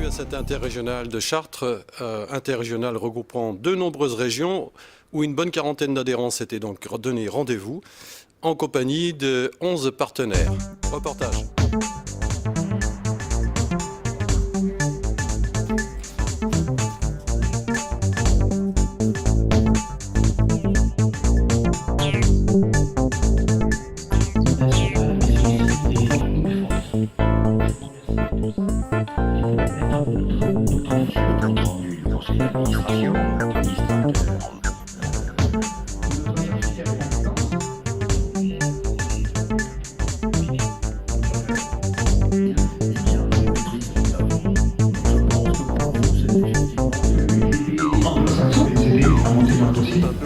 à cette interrégionale de Chartres, interrégionale regroupant de nombreuses régions, où une bonne quarantaine d'adhérents s'étaient donc donné rendez-vous, en compagnie de 11 partenaires. Reportage.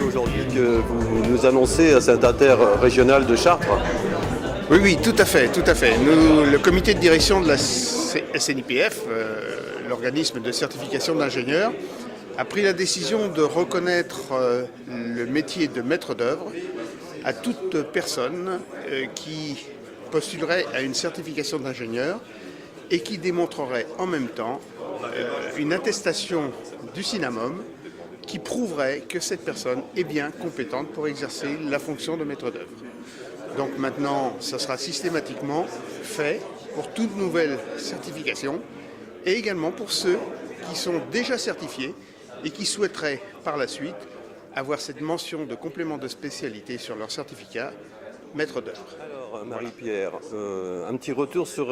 Aujourd'hui que vous nous annoncez à cette interrégionale de Chartres. Oui, tout à fait. Nous, le comité de direction de la SNIPF, l'organisme de certification d'ingénieurs, a pris la décision de reconnaître le métier de maître d'œuvre à toute personne qui postulerait à une certification d'ingénieur et qui démontrerait en même temps une attestation du CINAMOM qui prouverait que cette personne est bien compétente pour exercer la fonction de maître d'œuvre. Donc maintenant, ça sera systématiquement fait pour toute nouvelle certification et également pour ceux qui sont déjà certifiés et qui souhaiteraient par la suite avoir cette mention de complément de spécialité sur leur certificat maître d'œuvre. Alors Marie-Pierre, un petit retour sur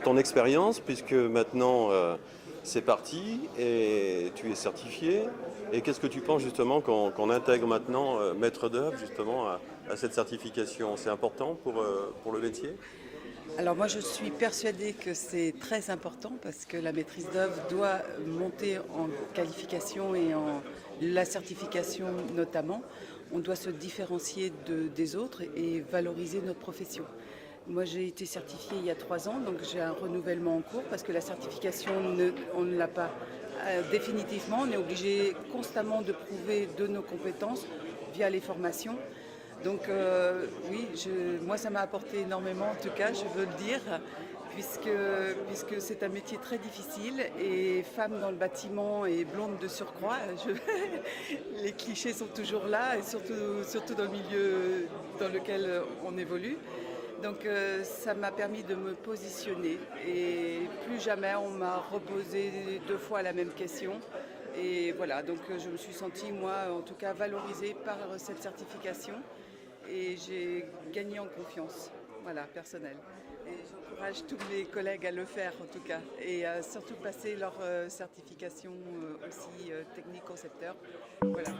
ton expérience, puisque maintenant c'est parti et tu es certifié. Et qu'est-ce que tu penses justement qu'on intègre maintenant maître d'œuvre justement à cette certification? C'est important pour le métier? Alors moi je suis persuadée que c'est très important parce que la maîtrise d'œuvre doit monter en qualification et en la certification notamment. On doit se différencier des autres et valoriser notre profession. Moi j'ai été certifiée il y a 3 ans, donc j'ai un renouvellement en cours parce que la certification on ne l'a pas définitivement. On est obligé constamment de prouver de nos compétences via les formations. Donc oui, moi ça m'a apporté énormément en tout cas, je veux le dire, puisque c'est un métier très difficile et femme dans le bâtiment et blonde de surcroît, les clichés sont toujours là et surtout dans le milieu dans lequel on évolue. Donc ça m'a permis de me positionner et plus jamais on m'a reposé 2 fois la même question. Et voilà, donc je me suis sentie moi en tout cas valorisée par cette certification. Et j'ai gagné en confiance, voilà, personnelle. Et j'encourage tous mes collègues à le faire en tout cas et à surtout passer leur certification aussi technique concepteur. Voilà.